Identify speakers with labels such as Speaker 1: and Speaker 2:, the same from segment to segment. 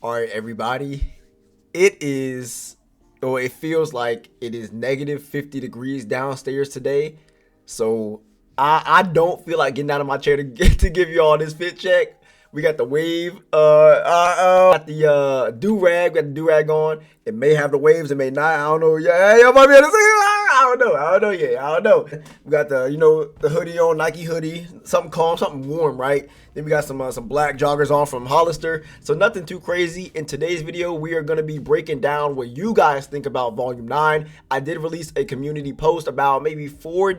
Speaker 1: All right, everybody. It is, or it feels like it is negative 50 degrees downstairs today. So I don't feel like getting out of my chair to give you all this fit check. We got the wave, got the got the do rag on. It may have the waves, it may not. I don't know. Yeah, y'all might be able to see. I don't know. Yeah, I don't know. We got the hoodie on, Nike hoodie, something calm, something warm, right? Then we got some black joggers on from Hollister. So nothing too crazy. In today's video, we are going to be breaking down what you guys think about Volume 9. I did release a community post about maybe 4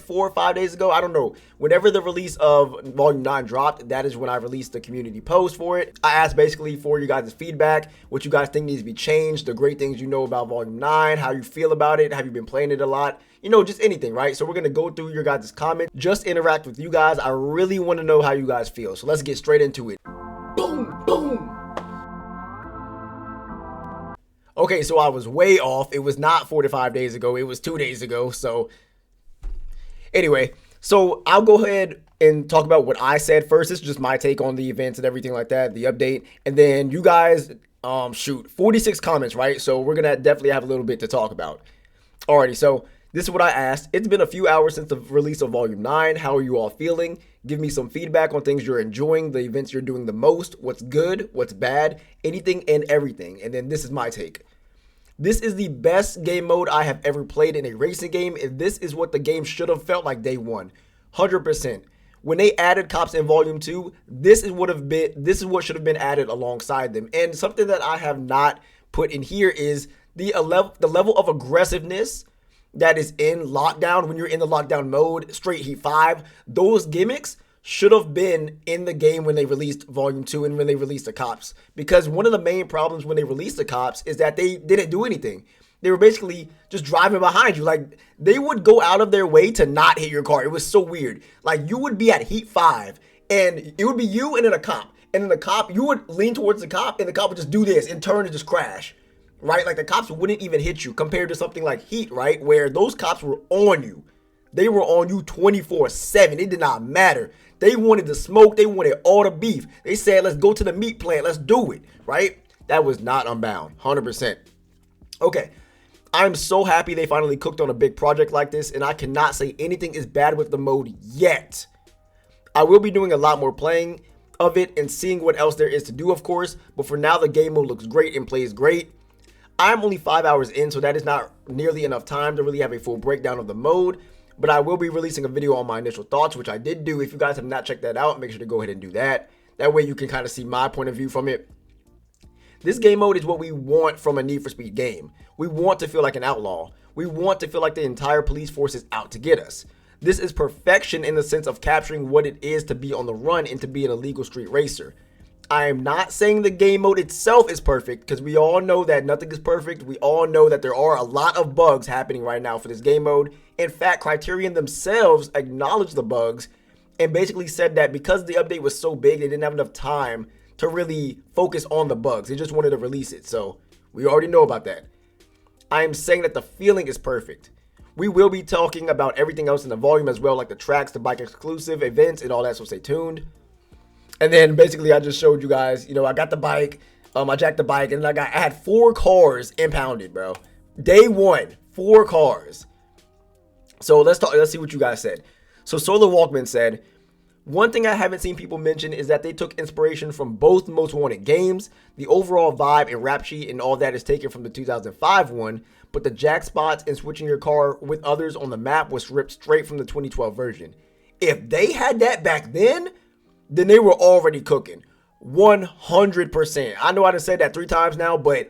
Speaker 1: or 5 days ago. I don't know. Whenever the release of Volume 9 dropped, that is when I released the community post for it. I asked basically for you guys' feedback, what you guys think needs to be changed, the great things you know about Volume 9, how you feel about it, have you been playing it a lot? Just anything, right? So we're going to go through your guys' comments, just interact with you guys. I really want to know how you guys feel. So let's get straight into it. Boom, boom. Okay, so I was way off. It was not 4 to 5 days ago. It was 2 days ago. So anyway, so I'll go ahead and talk about what I said first. This is just my take on the events and everything like that, the update. And then you guys, 46 comments, right? So we're going to definitely have a little bit to talk about. Alrighty, so this is what I asked. It's been a few hours since the release of Volume 9. How are you all feeling? Give me some feedback on things you're enjoying, the events you're doing the most, what's good, what's bad, anything and everything. And then this is my take. This is the best game mode I have ever played in a racing game, and this is what the game should have felt like day one. 100%. When they added cops in Volume 2, this is what should have been added alongside them. And something that I have not put in here is the level of aggressiveness that is in lockdown. When you're in the lockdown mode, straight heat 5, those gimmicks should have been in the game when they released Volume 2 and when they released the cops. Because one of the main problems when they released the cops is that they didn't do anything. They were basically just driving behind you. Like, they would go out of their way to not hit your car. It was so weird. Like, you would be at heat 5 and it would be you and then a cop. And then the cop, you would lean towards the cop and the cop would just do this and turn and just crash. Right? Like, the cops wouldn't even hit you compared to something like Heat, right? Where those cops were on you. They were on you 24/7. It did not matter. They wanted the smoke. They wanted all the beef. They said, let's go to the meat plant. Let's do it, right? That was not Unbound, 100%. Okay, I'm so happy they finally cooked on a big project like this, and I cannot say anything is bad with the mode yet. I will be doing a lot more playing of it and seeing what else there is to do, of course, but for now, the game mode looks great and plays great. I'm only 5 hours in, so that is not nearly enough time to really have a full breakdown of the mode, but I will be releasing a video on my initial thoughts, which I did do. If you guys have not checked that out, make sure to go ahead and do that. That way you can kind of see my point of view from it. This game mode is what we want from a Need for Speed game. We want to feel like an outlaw. We want to feel like the entire police force is out to get us. This is perfection in the sense of capturing what it is to be on the run and to be an illegal street racer. I am not saying the game mode itself is perfect, because we all know that nothing is perfect. We all know that there are a lot of bugs happening right now for this game mode. In fact, Criterion themselves acknowledged the bugs and basically said that because the update was so big, they didn't have enough time to really focus on the bugs. They just wanted to release it. So we already know about that. I am saying that the feeling is perfect. We will be talking about everything else in the volume as well, like the tracks, the bike exclusive events, and all that, so stay tuned. And then basically I just showed you guys, I got the bike, I jacked the bike, and I had 4 cars impounded, bro. Day 1, 4 cars. So let's see what you guys said. So Solar Walkman said, one thing I haven't seen people mention is that they took inspiration from both Most Wanted games. The overall vibe and rap sheet and all that is taken from the 2005 one, but the jack spots and switching your car with others on the map was ripped straight from the 2012 version. If they had that back then they were already cooking. 100%. I know I done said that 3 times now, but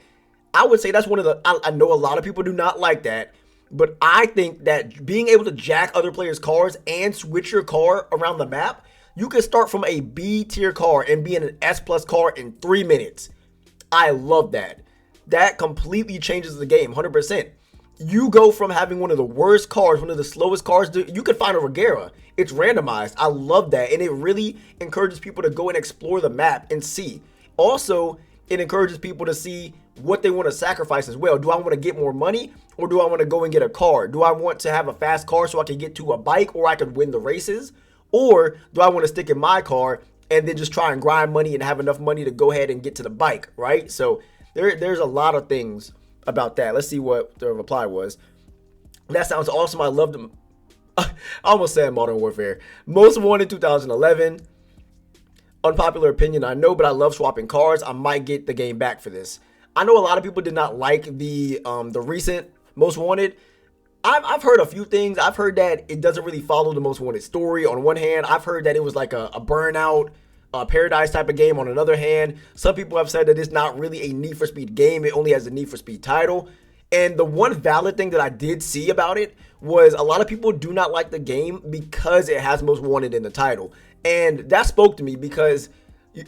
Speaker 1: I would say that's one of the, I know a lot of people do not like that, but I think that being able to jack other players' cars and switch your car around the map, you can start from a B tier car and be in an S plus car in 3 minutes. I love that. That completely changes the game, 100%. You go from having one of the worst cars, one of the slowest cars, you could find a Regera. It's randomized. I love that. And it really encourages people to go and explore the map and see. Also, it encourages people to see what they want to sacrifice as well. Do I want to get more money, or do I want to go and get a car? Do I want to have a fast car so I can get to a bike or I can win the races? Or do I want to stick in my car and then just try and grind money and have enough money to go ahead and get to the bike, right? So there's a lot of things about that. Let's see what the reply was. That sounds awesome. I love them. I almost said Modern Warfare. Most wanted 2011. Unpopular opinion, I know, but I love swapping cars. I might get the game back for this. I know a lot of people did not like the recent Most Wanted. I've heard a few things. I've heard that it doesn't really follow the Most Wanted story. On one hand, I've heard that it was like a Burnout, Paradise type of game. On another hand, some people have said that it's not really a Need for Speed game. It only has a Need for Speed title. And the one valid thing that I did see about it was a lot of people do not like the game because it has Most Wanted in the title. And that spoke to me because,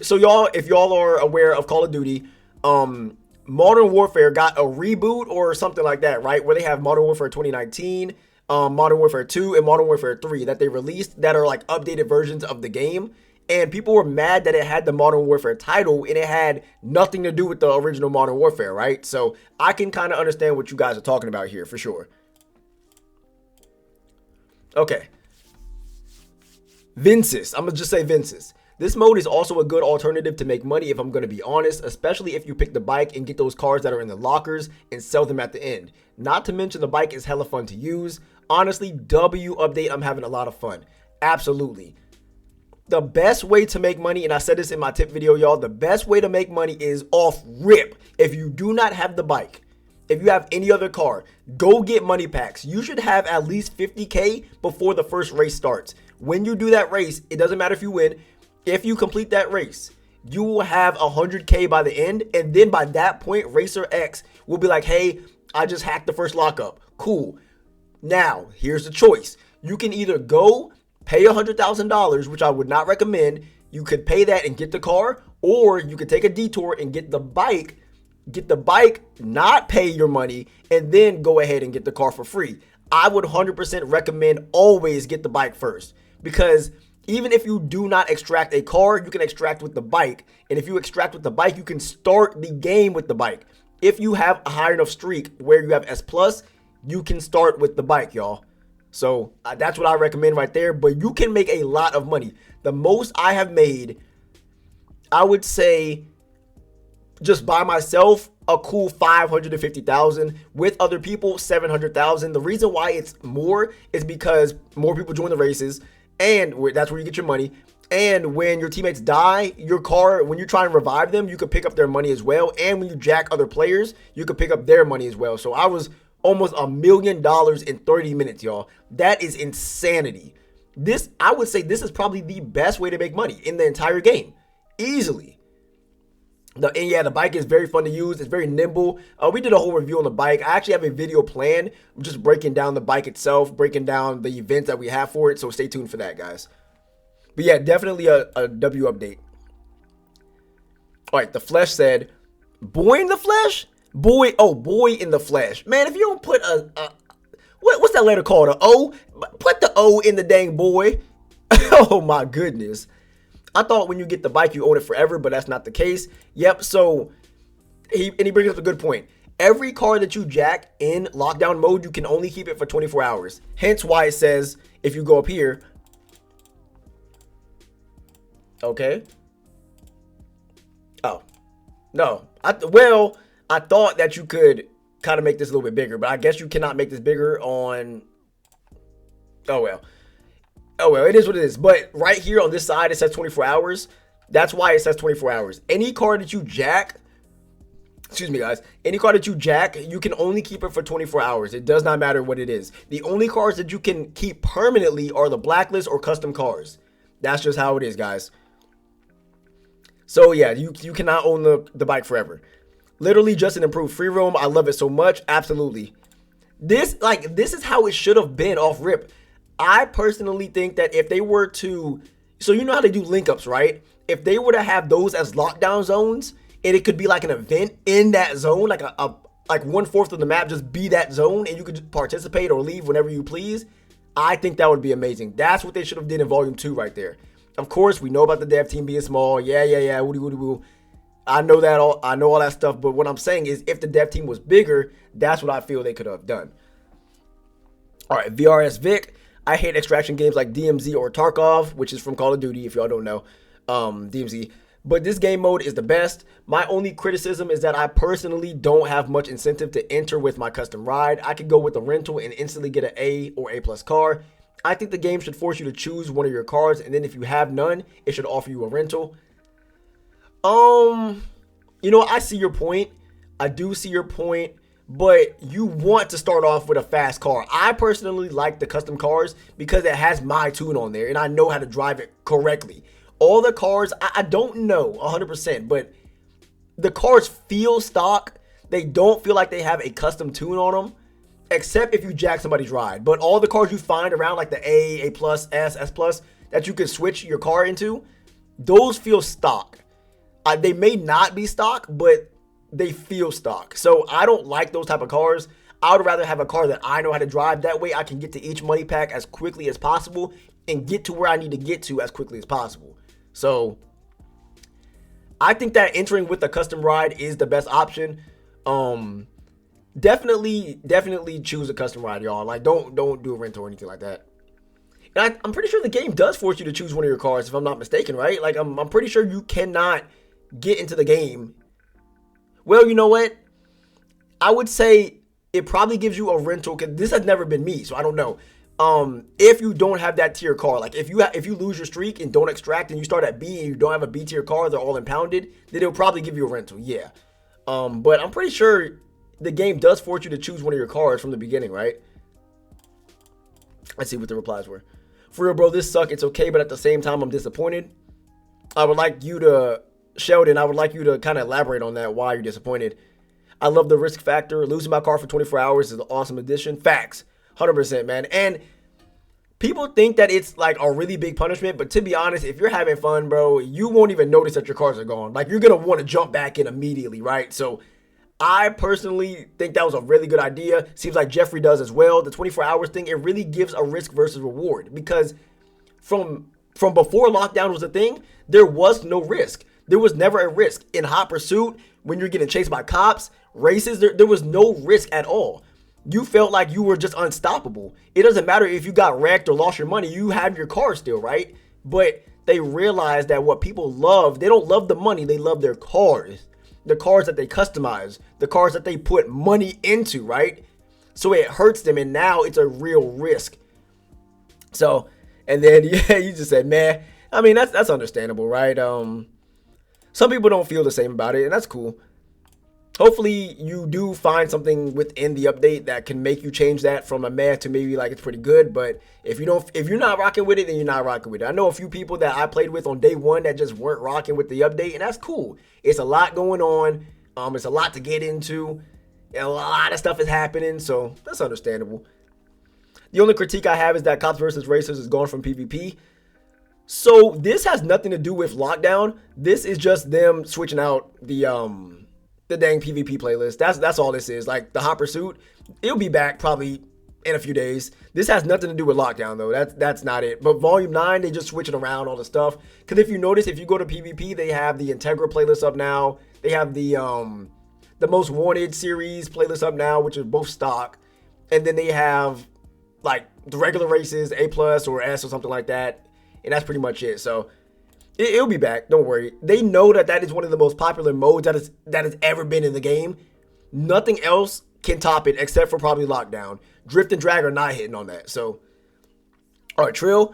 Speaker 1: so y'all, if y'all are aware of Call of Duty, Modern Warfare got a reboot or something like that, right? Where they have Modern Warfare 2019, Modern Warfare 2, and Modern Warfare 3 that they released that are like updated versions of the game. And people were mad that it had the Modern Warfare title and it had nothing to do with the original Modern Warfare, right? So I can kind of understand what you guys are talking about here for sure. Okay. Vinces. I'm going to just say Vinces. This mode is also a good alternative to make money if I'm going to be honest, especially if you pick the bike and get those cars that are in the lockers and sell them at the end. Not to mention the bike is hella fun to use. Honestly, W update, I'm having a lot of fun. Absolutely. The best way to make money, and I said this in my tip video, y'all, the best way to make money is off rip. If you do not have the bike, if you have any other car, go get money packs. You should have at least 50K before the first race starts. When you do that race, it doesn't matter if you win. If you complete that race, you will have 100K by the end. And then by that point, Racer X will be like, hey, I just hacked the first lockup. Cool. Now, here's the choice. You can either go pay $100,000, which I would not recommend. You could pay that and get the car, or you could take a detour and get the bike, not pay your money, and then go ahead and get the car for free. I would 100% recommend always get the bike first, because even if you do not extract a car, you can extract with the bike. And if you extract with the bike, you can start the game with the bike. If you have a high enough streak where you have S+, you can start with the bike, y'all. So that's what I recommend right there. But you can make a lot of money. The most I have made, I would say, just by myself, a cool 550,000. With other people, 700,000. The reason why it's more is because more people join the races, and that's where you get your money. And when your teammates die, your car, when you try and revive them, you could pick up their money as well. And when you jack other players, you could pick up their money as well. So I was almost $1 million in 30 minutes, y'all. That is insanity. This, I would say this is probably the best way to make money in the entire game. Easily. And yeah, the bike is very fun to use. It's very nimble. We did a whole review on the bike. I actually have a video planned, just breaking down the bike itself, breaking down the events that we have for it. So stay tuned for that, guys. But yeah, definitely a W update. All right, the Flesh said, boy in the flesh? Boy in the flesh. Man, if you don't put what's that letter called? A O? Put the O in the dang boy. Oh my goodness. I thought when you get the bike, you own it forever, but that's not the case. Yep, so he brings up a good point. Every car that you jack in lockdown mode, you can only keep it for 24 hours. Hence why it says, if you go up here, okay. Oh, no. I thought that you could kind of make this a little bit bigger, but I guess you cannot make this bigger on, oh well. Oh, well, it is what it is. But right here on this side, it says 24 hours. That's why it says 24 hours. Any car that you jack, excuse me, guys, any car that you jack, you can only keep it for 24 hours. It does not matter what it is. The only cars that you can keep permanently are the blacklist or custom cars. That's just how it is, guys. So, yeah, you cannot own the bike forever. Literally just an improved free roam. I love it so much. Absolutely. This is how it should have been off rip. I personally think that if they were to, so you know how they do link ups, right? If they were to have those as lockdown zones, and it could be like an event in that zone, like like 1/4 of the map just be that zone, and you could participate or leave whenever you please. I think that would be amazing. That's what they should have did in Volume 2 right there. Of course, we know about the dev team being small. Yeah. Woody. I know that all. I know all that stuff. But what I'm saying is, if the dev team was bigger, that's what I feel they could have done. All right, VRS Vic. I hate extraction games like DMZ or Tarkov, which is from Call of Duty, if y'all don't know. DMZ. But this game mode is the best. My only criticism is that I personally don't have much incentive to enter with my custom ride. I could go with the rental and instantly get an A or A plus car. I think the game should force you to choose one of your cars, and then if you have none, it should offer you a rental. I see your point. I do see your point, but you want to start off with a fast car. I personally like the custom cars because it has my tune on there, and I know how to drive it correctly. All the cars, I don't know 100%, but the cars feel stock. They don't feel like they have a custom tune on them, except if you jack somebody's ride. But all the cars you find around, like the A plus, S plus, that you can switch your car into, those feel stock. They may not be stock, but they feel stock. So I don't like those type of cars. I would rather have a car that I know how to drive. That way I can get to each money pack as quickly as possible and get to where I need to get to as quickly as possible. So I think that entering with a custom ride is the best option. Definitely choose a custom ride, y'all. Like, don't do a rental or anything like that. And I'm pretty sure the game does force you to choose one of your cars, if I'm not mistaken, right? Like, I'm pretty sure you cannot get into the game. Well, you know what? I would say it probably gives you a rental, because this has never been me, so I don't know. If you don't have that tier car, like if you lose your streak and don't extract and you start at B and you don't have a B tier car, they're all impounded, then it'll probably give you a rental, yeah. But I'm pretty sure the game does force you to choose one of your cars from the beginning, right? Let's see what the replies were. For real, bro, this sucks. It's okay, but at the same time, I'm disappointed. Sheldon, I would like you to kind of elaborate on that, why you're disappointed. I love the risk factor. Losing my car for 24 hours is an awesome addition. Facts. 100%, man. And people think that it's like a really big punishment, but to be honest, if you're having fun, bro, you won't even notice that your cars are gone. Like, you're going to want to jump back in immediately, right? So I personally think that was a really good idea. Seems like Jeffrey does as well. The 24 hours thing, it really gives a risk versus reward, because from before lockdown was a thing, there was no risk. There was never a risk. In hot pursuit, when you're getting chased by cops, races, there was no risk at all. You felt like you were just unstoppable. It doesn't matter if you got wrecked or lost your money. You have your car still, right? But they realized that what people love, they don't love the money. They love their cars. The cars that they customize. The cars that they put money into, right? So it hurts them, and now it's a real risk. So, and then, yeah, you just said, man. I mean, that's understandable, right? Some people don't feel the same about it, and that's cool. Hopefully you do find something within the update that can make you change that from a meh to maybe like it's pretty good. But if you're not rocking with it, then you're not rocking with it. I know a few people that I played with on day one that just weren't rocking with the update, and that's cool. It's a lot going on. It's a lot to get into. And a lot of stuff is happening, so that's understandable. The only critique I have is that Cops vs. Racers is gone from PvP. So this has nothing to do with lockdown. This is just them switching out the dang PvP playlist. That's all this is. Like the hot pursuit, it'll be back probably in a few days. This has nothing to do with lockdown though. That's not it. But volume 9, they just switching around all the stuff. Because if you notice, if you go to PvP, they have the Integra playlist up now. They have the Most Wanted series playlist up now, which is both stock. And then they have like the regular races, A plus or S or something like that. And that's pretty much it. So it'll be back. Don't worry. They know that is one of the most popular modes that has ever been in the game. Nothing else can top it except for probably lockdown. Drift and drag are not hitting on that. So, all right, Trill.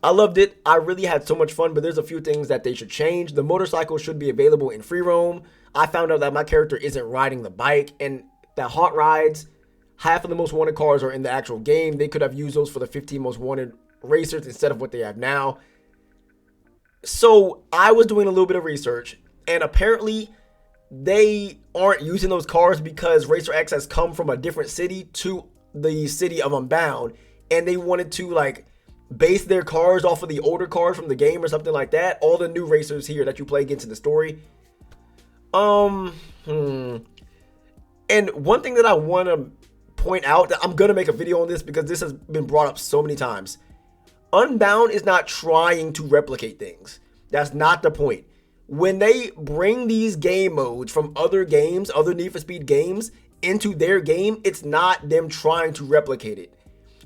Speaker 1: I loved it. I really had so much fun, but there's a few things that they should change. The motorcycle should be available in free roam. I found out that my character isn't riding the bike, and that hot rides, half of the most wanted cars are in the actual game. They could have used those for the 15 most wanted racers instead of what they have now. So I was doing a little bit of research, and apparently they aren't using those cars because Racer X has come from a different city to the city of Unbound, and they wanted to like base their cars off of the older cars from the game or something like that. All the new racers here that you play against in the story. And one thing that I want to point out, that I'm gonna make a video on this because this has been brought up so many times. Unbound is not trying to replicate things. That's not the point. When they bring these game modes from other games, other Need for Speed games, into their game, it's not them trying to replicate it.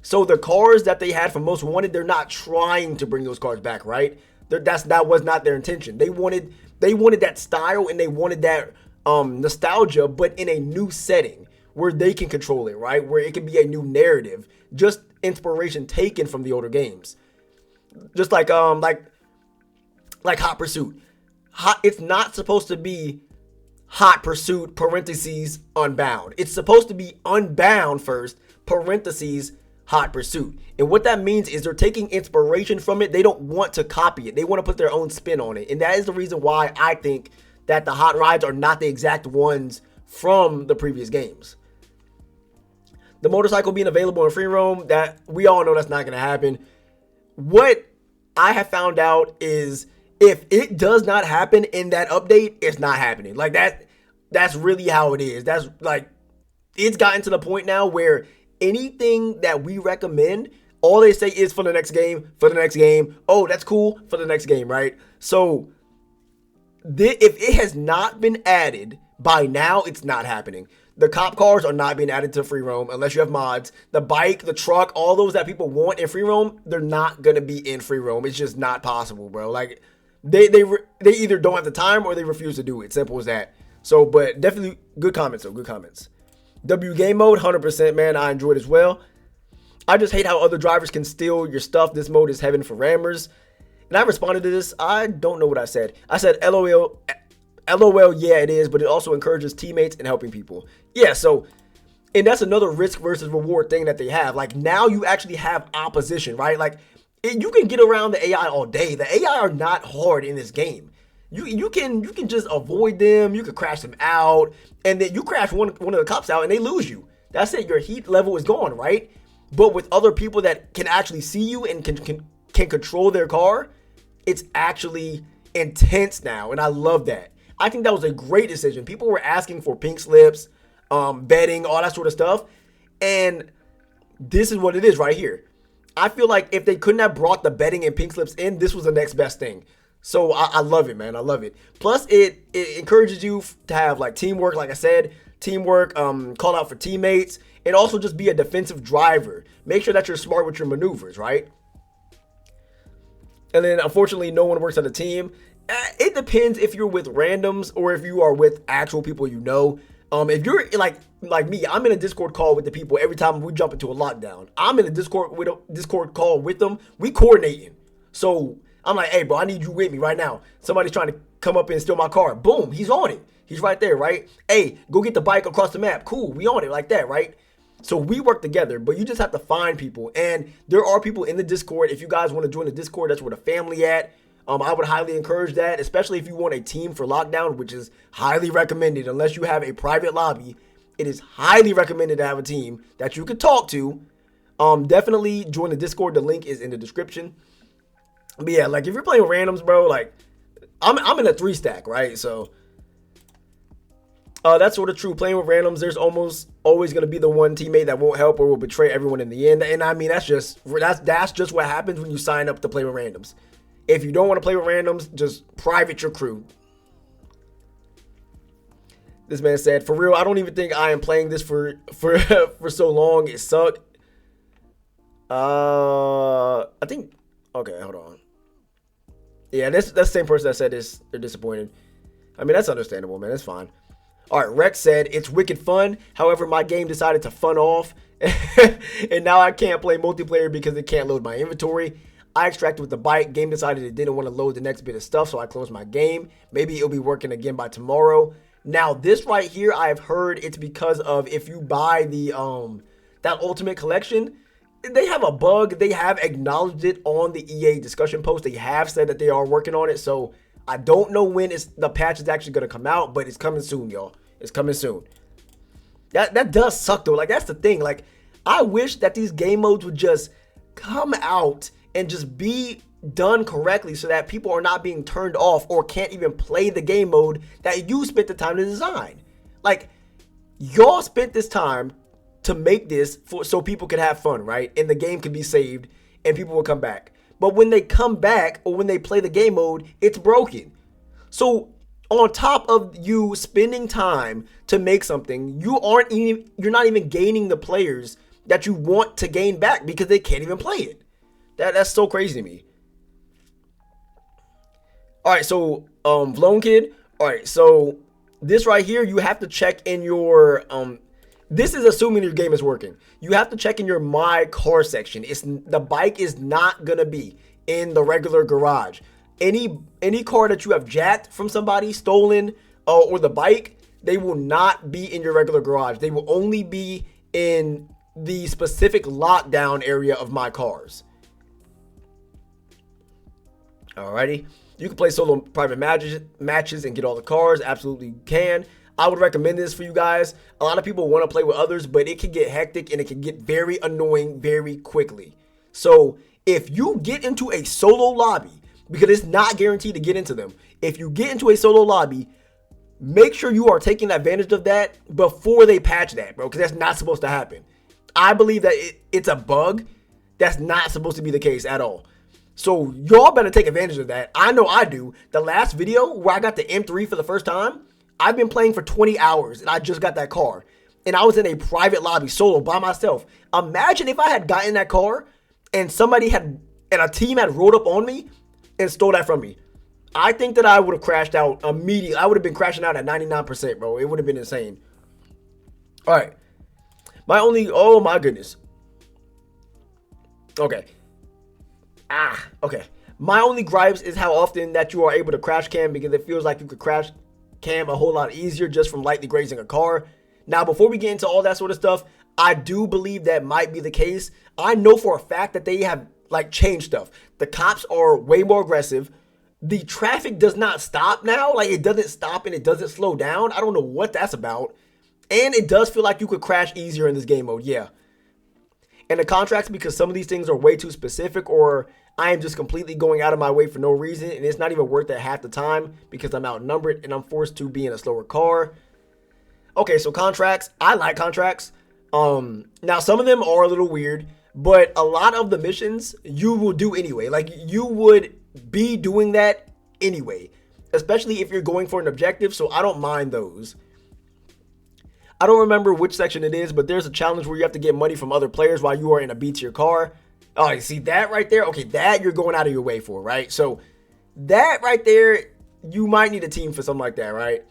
Speaker 1: So the cars that they had from Most Wanted, they're not trying to bring those cars back, right? That was not their intention. They wanted that style and they wanted that nostalgia, but in a new setting where they can control it, right? Where it can be a new narrative, just inspiration taken from the older games. Just like Hot Pursuit. It's not supposed to be Hot Pursuit parentheses Unbound. It's supposed to be Unbound first parentheses Hot Pursuit. And what that means is they're taking inspiration from it. They don't want to copy it. They want to put their own spin on it. And that is the reason why I think that the hot rides are not the exact ones from the previous games. The motorcycle being available in free roam, that we all know that's not going to happen. What I have found out is if it does not happen in that update, it's not happening. Like that's really how it is. That's like, it's gotten to the point now where anything that we recommend, all they say is for the next game, for the next game. Oh, that's cool, for the next game, right? So if it has not been added by now, it's not happening. The cop cars are not being added to free roam unless you have mods. The bike, the truck, all those that people want in free roam, they're not going to be in free roam. It's just not possible, bro. Like they either don't have the time or they refuse to do it. Simple as that. So, but definitely good comments though. Good comments. W game mode, 100%, man. I enjoyed it as well. I just hate how other drivers can steal your stuff. This mode is heaven for rammers. And I responded to this. I don't know what I said. I said, LOL, yeah, it is, but it also encourages teammates and helping people. Yeah, so, and that's another risk versus reward thing that they have. Like, now you actually have opposition, right? Like, you can get around the AI all day. The AI are not hard in this game. You can just avoid them. You can crash them out, and then you crash one of the cops out, and they lose you. That's it. Your heat level is gone, right? But with other people that can actually see you and can control their car, it's actually intense now, and I love that. I think that was a great decision. People were asking for pink slips, betting, all that sort of stuff, and this is what it is right here. I feel like if they couldn't have brought the betting and pink slips in, this was the next best thing. So I love it, man. I love it. Plus, it encourages you to have like teamwork, like I said, teamwork, call out for teammates, and also just be a defensive driver. Make sure that you're smart with your maneuvers, right? And then, unfortunately, no one works on a team. It depends if you're with randoms or if you are with actual people you know. If you're like me, I'm in a Discord call with the people every time we jump into a lockdown. I'm in a Discord call with them. We coordinating. So I'm like, hey, bro, I need you with me right now. Somebody's trying to come up and steal my car. Boom, he's on it. He's right there, right? Hey, go get the bike across the map. Cool, we on it like that, right? So we work together, but you just have to find people. And there are people in the Discord. If you guys want to join the Discord, that's where the family at. I would highly encourage that, especially if you want a team for lockdown, which is highly recommended. Unless you have a private lobby, it is highly recommended to have a team that you can talk to. Definitely join the Discord. The link is in the description. But yeah, like if you're playing with randoms, bro, like I'm in a 3-stack, right? So that's sort of true. Playing with randoms, there's almost always going to be the one teammate that won't help or will betray everyone in the end. And I mean, that's just what happens when you sign up to play with randoms. If you don't want to play with randoms, just private your crew. This man said, for real, I don't even think I am playing this for so long. It sucked. I think, okay, hold on. Yeah, that's the same person that said this. They're disappointed. I mean, that's understandable, man. That's fine. All right, Rex said, it's wicked fun. However, my game decided to fun off. And now I can't play multiplayer because it can't load my inventory. I extracted with the bike. Game decided it didn't want to load the next bit of stuff, so I closed my game. Maybe it'll be working again by tomorrow. Now, this right here, I've heard it's because of if you buy the that Ultimate Collection, they have a bug. They have acknowledged it on the EA discussion post. They have said that they are working on it, so I don't know when the patch is actually going to come out, but it's coming soon, y'all. It's coming soon. That does suck, though. Like, that's the thing. Like, I wish that these game modes would just come out and just be done correctly so that people are not being turned off or can't even play the game mode that you spent the time to design. Like, y'all spent this time to make this so people could have fun, right? And the game could be saved and people will come back. But when they come back or when they play the game mode, it's broken. So on top of you spending time to make something, you're not even gaining the players that you want to gain back because they can't even play it. That's so crazy to me. All right, so Vlone Kid. All right, so this right here, you have to check in your This is assuming your game is working. You have to check in your My Car section. The bike is not gonna be in the regular garage. Any car that you have jacked from somebody, stolen, or the bike, they will not be in your regular garage. They will only be in the specific lockdown area of My Cars. Alrighty. You can play solo private matches and get all the cars. Absolutely can. I would recommend this for you guys. A lot of people want to play with others, but it can get hectic and it can get very annoying very quickly. So if you get into a solo lobby, because it's not guaranteed to get into them, if you get into a solo lobby, make sure you are taking advantage of that before they patch that, bro, because that's not supposed to happen. I believe that it's a bug. That's not supposed to be the case at all. So y'all better take advantage of that. I know I do. The last video where I got the M3 for the first time, I've been playing for 20 hours and I just got that car. And I was in a private lobby solo by myself. Imagine if I had gotten that car and a team had rolled up on me and stole that from me. I think that I would have crashed out immediately. I would have been crashing out at 99%, bro. It would have been insane. All right. Oh my goodness. Okay. Okay. My only gripes is how often that you are able to crash cam, because it feels like you could crash cam a whole lot easier just from lightly grazing a car. Now, before we get into all that sort of stuff, I do believe that might be the case. I know for a fact that they have changed stuff. The cops are way more aggressive. The traffic does not stop now. It doesn't stop and it doesn't slow down. I don't know what that's about. And it does feel like you could crash easier in this game mode. Yeah. And the contracts, because some of these things are way too specific, or I am just completely going out of my way for no reason, and it's not even worth it half the time because I'm outnumbered and I'm forced to be in a slower car. Okay, so contracts. I like contracts. Now some of them are a little weird, but a lot of the missions you will do anyway. You would be doing that anyway, especially if you're going for an objective, so I don't mind those. I don't remember which section it is, but there's a challenge where you have to get money from other players while you are in a B tier car. Oh, you see that right there? Okay, that you're going out of your way for, right? So that right there, you might need a team for something like that, right?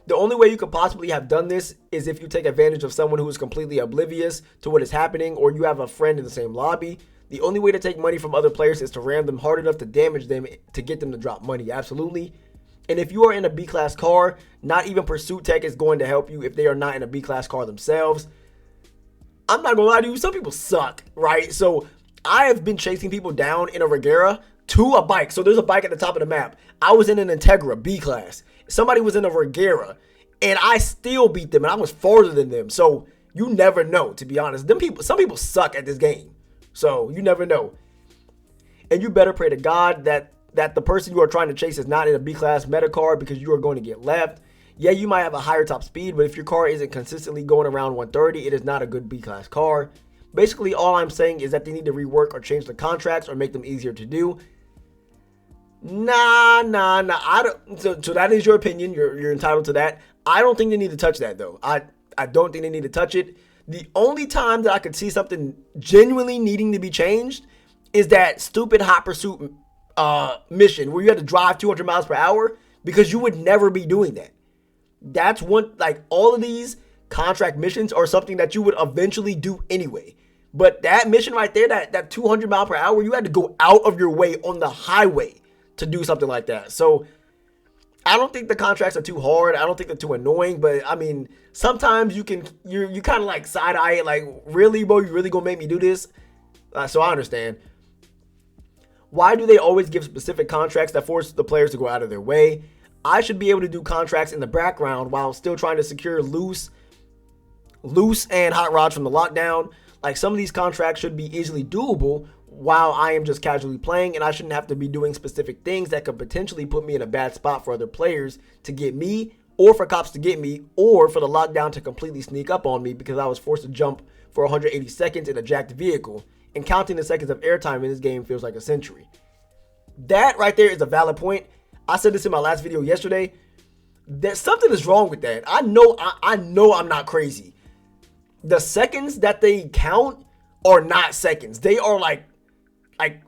Speaker 1: The only way you could possibly have done this is if you take advantage of someone who is completely oblivious to what is happening, or you have a friend in the same lobby. The only way to take money from other players is to ram them hard enough to damage them to get them to drop money. Absolutely. And if you are in a B-class car, not even Pursuit Tech is going to help you if they are not in a B-class car themselves. I'm not going to lie to you, some people suck, right? So I have been chasing people down in a Regera to a bike. So there's a bike at the top of the map. I was in an Integra B-class. Somebody was in a Regera, and I still beat them, and I was farther than them. So you never know, to be honest. Some people suck at this game. So you never know. And you better pray to God that the person you are trying to chase is not in a B-class meta car, because you are going to get left. Yeah, you might have a higher top speed, but if your car isn't consistently going around 130, it is not a good B-class car. Basically, all I'm saying is that they need to rework or change the contracts or make them easier to do. Nah. I don't. So that is your opinion. You're entitled to that. I don't think they need to touch that, though. I don't think they need to touch it. The only time that I could see something genuinely needing to be changed is that stupid hot pursuit mission where you had to drive 200 miles per hour, because you would never be doing that. That's one, all of these contract missions are something that you would eventually do anyway. But that mission right there, that 200 mile per hour, you had to go out of your way on the highway to do something like that. So I don't think the contracts are too hard. I don't think they're too annoying, but I mean, sometimes you kind of side eye it, really, bro, you really gonna make me do this? So I understand. Why do they always give specific contracts that force the players to go out of their way? I should be able to do contracts in the background while still trying to secure loose and hot rods from the lockdown. Some of these contracts should be easily doable while I am just casually playing, and I shouldn't have to be doing specific things that could potentially put me in a bad spot for other players to get me, or for cops to get me, or for the lockdown to completely sneak up on me because I was forced to jump for 180 seconds in a jacked vehicle. And counting the seconds of airtime in this game feels like a century. That right there is a valid point. I said this in my last video yesterday. That something is wrong with that. I know I'm not crazy. The seconds that they count are not seconds. They are like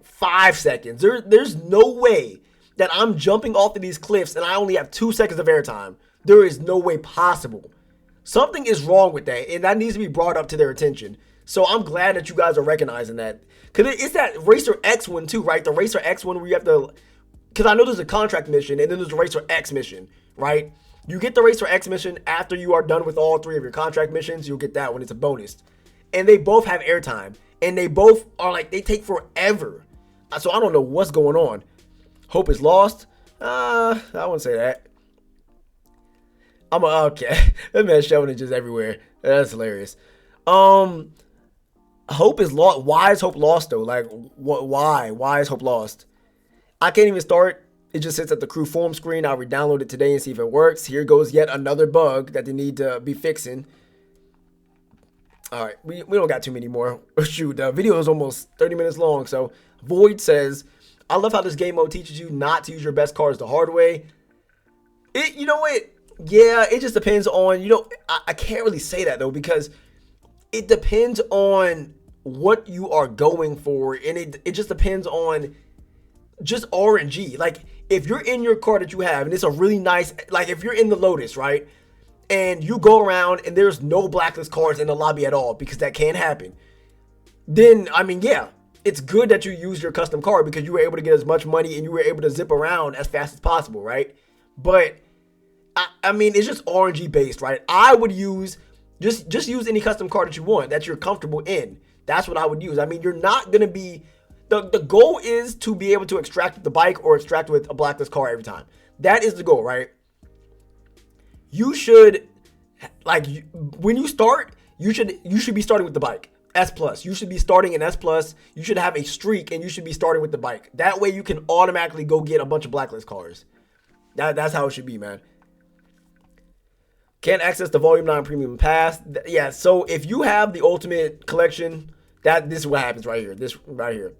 Speaker 1: 5 seconds. There's no way that I'm jumping off of these cliffs and I only have 2 seconds of airtime. There is no way possible. Something is wrong with that, and that needs to be brought up to their attention. So I'm glad that you guys are recognizing that. Because it's that Racer X one too, right? The Racer X one where you have to... Because I know there's a contract mission, and then there's a Racer X mission, right? You get the Racer X mission after you are done with all 3 of your contract missions. You'll get that one. It's a bonus. And they both have airtime. And they both are like, they take forever. So I don't know what's going on. Hope is lost. I wouldn't say that. Okay. That man shoving it just everywhere. That's hilarious. Hope is lost. Why is Hope lost though? Like, why? Why is Hope lost? I can't even start. It just sits at the crew form screen. I'll re-download it today and see if it works. Here goes yet another bug that they need to be fixing. All right, we don't got too many more. Shoot, the video is almost 30 minutes long. So Void says, I love how this game mode teaches you not to use your best cards the hard way. You know what? Yeah, it just depends on, I can't really say that though, because it depends on what you are going for. And it just depends on just RNG. Like, if you're in your car that you have, and it's a really nice, like if you're in the Lotus, right? And you go around and there's no blacklist cards in the lobby at all, because that can happen. Then, I mean, yeah, it's good that you use your custom card because you were able to get as much money and you were able to zip around as fast as possible, right? But, I mean, it's just RNG based, right? I would use, just use any custom card that you want, that you're comfortable in. That's what I would use. I mean, you're not going to be... The goal is to be able to extract with the bike or extract with a blacklist car every time. That is the goal, right? You should, like, when you start, you should be starting with the bike. S+. You should be starting in S+. You should have a streak, and you should be starting with the bike. That way you can automatically go get a bunch of blacklist cars. That's how it should be, man. Can't access the Volume 9 Premium Pass. Yeah, so if you have the Ultimate Collection, this is what happens right here. This right here.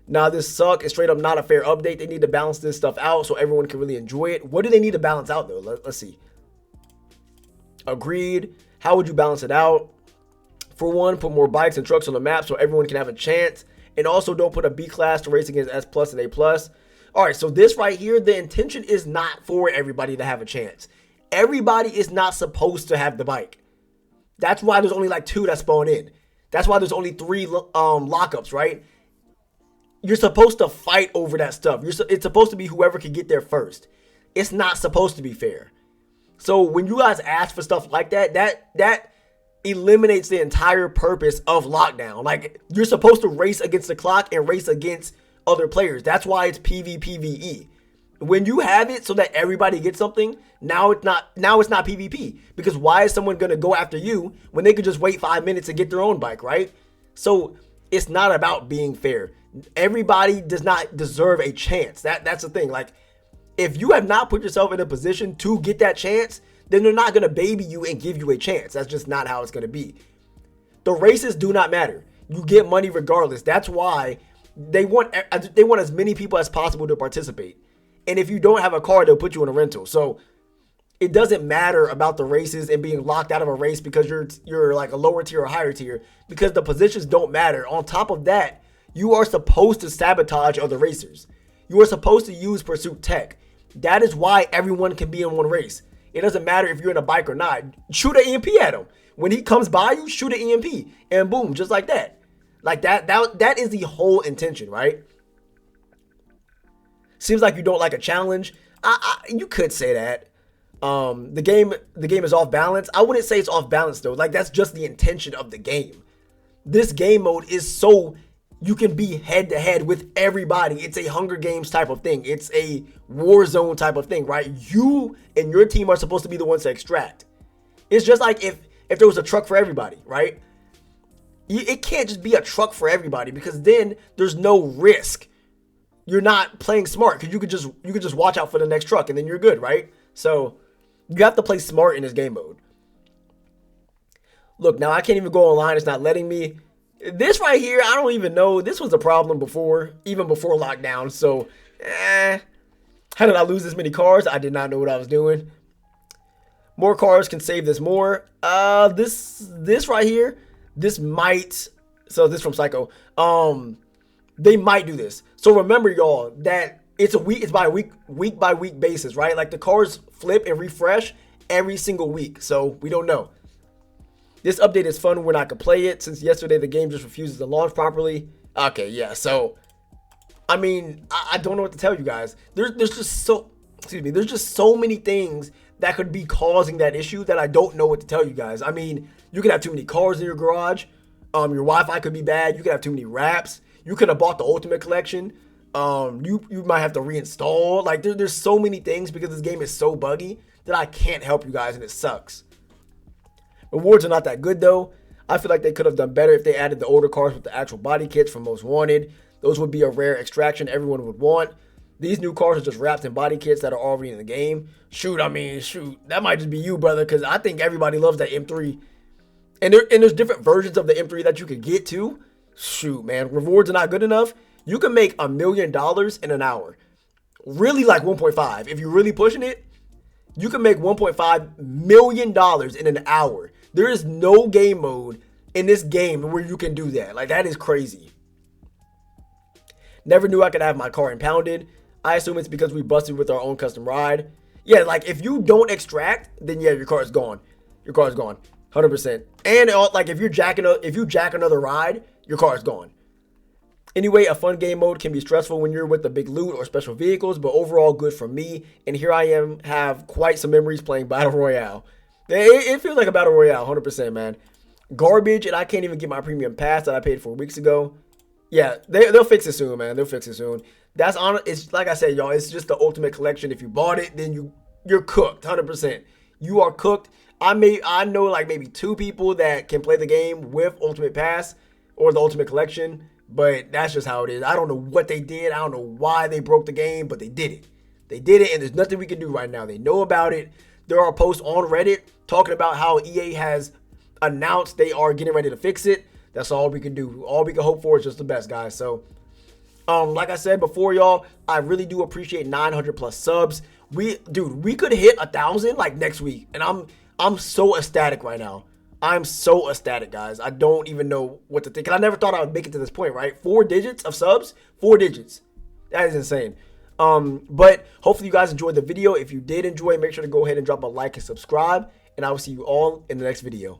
Speaker 1: Now, this suck is straight up not a fair update. They need to balance this stuff out so everyone can really enjoy it. What do they need to balance out, though? Let's see. Agreed. How would you balance it out? For one, put more bikes and trucks on the map so everyone can have a chance. And also don't put a B class to race against S+ and A+. All right, so this right here, the intention is not for everybody to have a chance. Everybody is not supposed to have the bike. That's why there's only like 2 that spawn in. That's why there's only 3 lockups, right? You're supposed to fight over that stuff. It's supposed to be whoever can get there first. It's not supposed to be fair. So when you guys ask for stuff like that, that eliminates the entire purpose of lockdown. Like, you're supposed to race against the clock and race against other players. That's why it's PvPvE. When you have it so that everybody gets something, now it's not PvP. Because why is someone going to go after you when they could just wait 5 minutes to get their own bike, right? So it's not about being fair. Everybody does not deserve a chance. That's the thing. Like, if you have not put yourself in a position to get that chance, then they're not going to baby you and give you a chance. That's just not how it's going to be. The races do not matter. You get money regardless. That's why they want as many people as possible to participate. And if you don't have a car, they'll put you in a rental. So it doesn't matter about the races and being locked out of a race because you're like a lower tier or higher tier, because the positions don't matter. On top of that, you are supposed to sabotage other racers. You are supposed to use pursuit tech. That is why everyone can be in one race. It doesn't matter if you're in a bike or not. Shoot an EMP at him. When he comes by you, shoot an EMP. And boom, just like that. Like that is the whole intention, right? Seems like you don't like a challenge. You could say that. The game is off balance. I wouldn't say it's off balance though. Like, that's just the intention of the game. This game mode is so you can be head to head with everybody. It's a Hunger Games type of thing. It's a war zone type of thing, right? You and your team are supposed to be the ones to extract. It's just like if there was a truck for everybody, right? It can't just be a truck for everybody, because then there's no risk. You're not playing smart, because you could just watch out for the next truck and then you're good, right? So you have to play smart in this game mode. Look, now I can't even go online. It's not letting me. This right here, I don't even know. This was a problem before, even before lockdown. So, how did I lose this many cars? I did not know what I was doing. More cars can save this more. This right here, this might. So this from Psycho. They might do this. So remember, y'all, that It's by week by week basis, right? Like the cars flip and refresh every single week, so we don't know. This update is fun when I could play it. Since yesterday the game just refuses to launch properly. Okay, yeah. So, I mean, I don't know what to tell you guys. There's just so, excuse me. There's just so many things that could be causing that issue that I don't know what to tell you guys. I mean, you could have too many cars in your garage. Your Wi-Fi could be bad. You could have too many wraps. You could have bought the Ultimate Collection. You might have to reinstall. Like there's so many things because this game is so buggy that I can't help you guys, and it sucks. Rewards are not that good though. I feel like they could have done better if they added the older cars with the actual body kits from Most Wanted. Those would be a rare extraction everyone would want. These new cars are just wrapped in body kits that are already in the game. Shoot, that might just be you, brother, because I think everybody loves that M3. And there's different versions of the M3 that you could get too. Shoot, man, rewards are not good enough. You can make $1 million in an hour. Really like 1.5. If you're really pushing it, you can make $1.5 million in an hour. There is no game mode in this game where you can do that. Like, that is crazy. Never knew I could have my car impounded. I assume it's because we busted with our own custom ride. Yeah, like, if you don't extract, then yeah, your car is gone. Your car is gone. 100%. And, like, if you jack another ride, your car is gone. Anyway, a fun game mode can be stressful when you're with the big loot or special vehicles, but overall good for me. And here I am, have quite some memories playing Battle Royale. It feels like a Battle Royale, 100%, man. Garbage, and I can't even get my premium pass that I paid for weeks ago. Yeah, they'll fix it soon, man. They'll fix it soon. That's on. It's like I said, y'all. It's just the Ultimate Collection. If you bought it, then you're cooked, 100%. You are cooked. I know like maybe 2 people that can play the game with Ultimate Pass or the Ultimate Collection. But that's just how it is. I don't know what they did. I don't know why they broke the game, but they did it. They did it, and there's nothing we can do right now. They know about it. There are posts on Reddit talking about how EA has announced they are getting ready to fix it. That's all we can do. All we can hope for is just the best, guys. So, like I said before, y'all, I really do appreciate 900 plus subs. We could hit 1,000 like next week, and I'm so ecstatic right now. I'm so ecstatic, guys. I don't even know what to think. I never thought I would make it to this point, right? 4 digits of subs, 4 digits. That is insane. But hopefully you guys enjoyed the video. If you did enjoy, make sure to go ahead and drop a like and subscribe. And I will see you all in the next video.